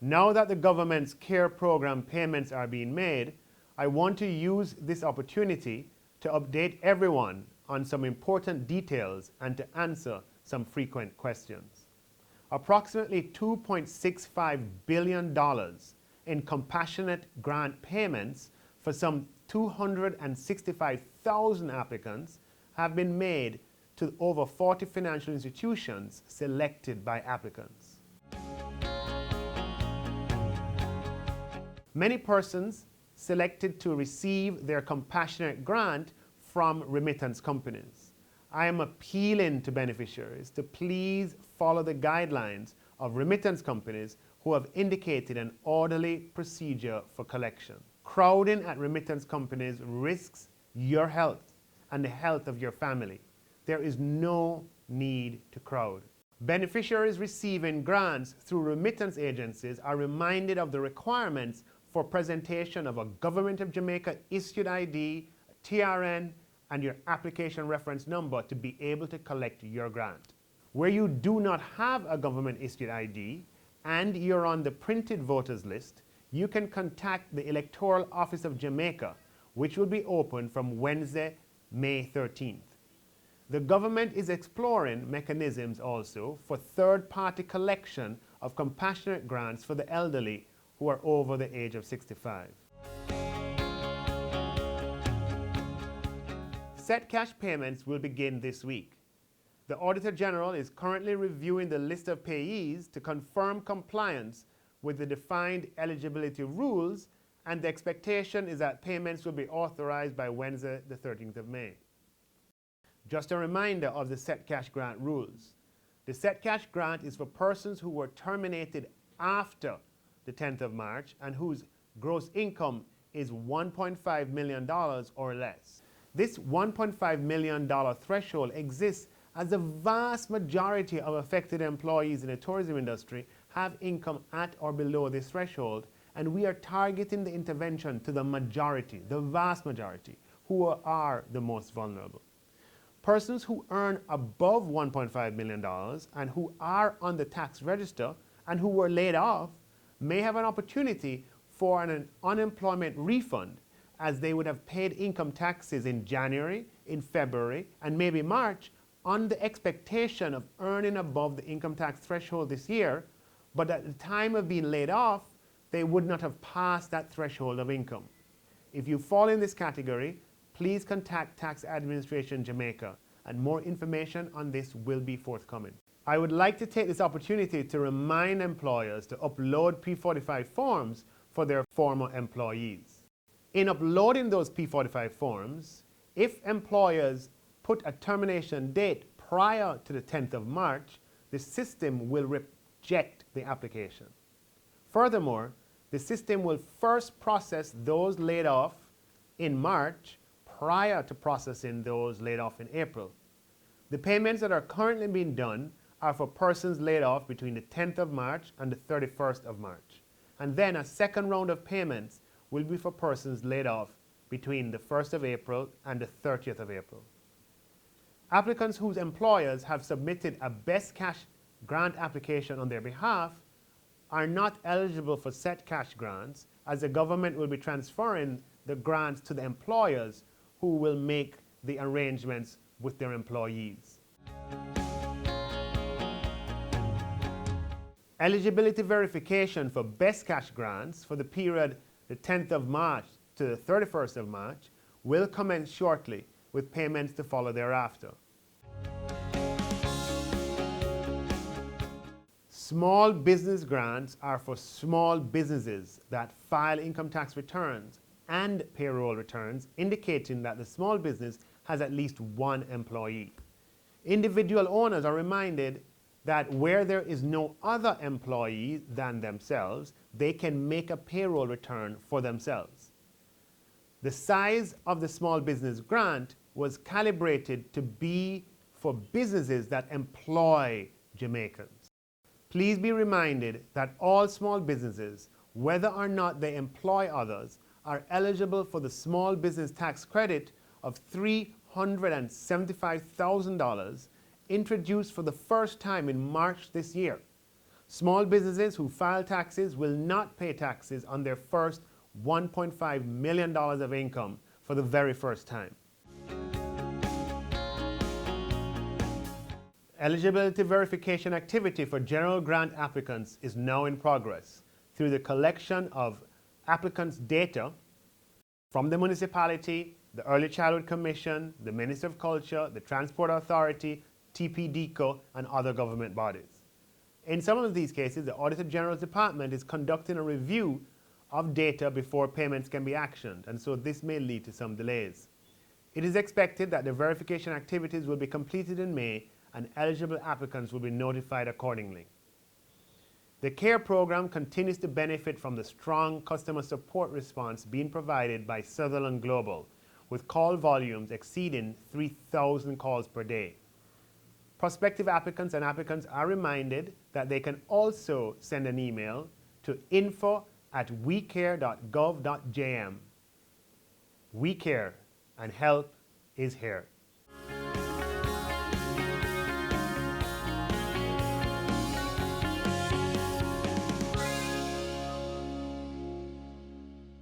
Now that the government's CARE program payments are being made, I want to use this opportunity to update everyone on some important details and to answer some frequent questions. Approximately $2.65 billion in compassionate grant payments for some 265,000 applicants have been made to over 40 financial institutions selected by applicants. Many persons selected to receive their compassionate grant from remittance companies. I am appealing to beneficiaries to please follow the guidelines of remittance companies who have indicated an orderly procedure for collection. Crowding at remittance companies risks your health and the health of your family. There is no need to crowd. Beneficiaries receiving grants through remittance agencies are reminded of the requirements for presentation of a Government of Jamaica issued ID, TRN, and your application reference number to be able to collect your grant. Where you do not have a government issued ID and you're on the printed voters list, you can contact the Electoral Office of Jamaica, which will be open from Wednesday, May 13th. The government is exploring mechanisms also for third-party collection of compassionate grants for the elderly who are over the age of 65. Set cash payments will begin this week. The Auditor General is currently reviewing the list of payees to confirm compliance with the defined eligibility rules, and the expectation is that payments will be authorized by Wednesday, the 13th of May. Just a reminder of the Set Cash Grant rules. The Set Cash Grant is for persons who were terminated after the 10th of March and whose gross income is $1.5 million or less. This $1.5 million threshold exists as the vast majority of affected employees in the tourism industry have income at or below this threshold, and we are targeting the intervention to the majority, the vast majority, who are the most vulnerable. Persons who earn above $1.5 million and who are on the tax register and who were laid off may have an opportunity for an unemployment refund, as they would have paid income taxes in January, in February, and maybe March on the expectation of earning above the income tax threshold this year, but at the time of being laid off, they would not have passed that threshold of income. If you fall in this category, please contact Tax Administration Jamaica, and more information on this will be forthcoming. I would like to take this opportunity to remind employers to upload P45 forms for their former employees. In uploading those P45 forms, if employers put a termination date prior to the 10th of March, the system will reject the application. Furthermore, the system will first process those laid off in March prior to processing those laid off in April. The payments that are currently being done are for persons laid off between the 10th of March and the 31st of March. And then a second round of payments will be for persons laid off between the 1st of April and the 30th of April. Applicants whose employers have submitted a best cash grant application on their behalf are not eligible for set cash grants, as the government will be transferring the grants to the employers who will make the arrangements with their employees. Eligibility verification for best cash grants for the period the 10th of March to the 31st of March will commence shortly, with payments to follow thereafter. Small business grants are for small businesses that file income tax returns and payroll returns indicating that the small business has at least one employee. Individual owners are reminded that where there is no other employee than themselves, they can make a payroll return for themselves. The size of the small business grant was calibrated to be for businesses that employ Jamaicans. Please be reminded that all small businesses, whether or not they employ others, are eligible for the small business tax credit of $375,000 introduced for the first time in March this year. Small businesses who file taxes will not pay taxes on their first $1.5 million of income for the very first time. Eligibility verification activity for general grant applicants is now in progress through the collection of applicants' data from the municipality, the Early Childhood Commission, the Ministry of Culture, the Transport Authority, TPDCO, and other government bodies. In some of these cases, the Auditor General's Department is conducting a review of data before payments can be actioned, and so this may lead to some delays. It is expected that the verification activities will be completed in May and eligible applicants will be notified accordingly. The CARE program continues to benefit from the strong customer support response being provided by Sutherland Global, with call volumes exceeding 3,000 calls per day. Prospective applicants and applicants are reminded that they can also send an email to info@wecare.gov.jm. We care, and help is here.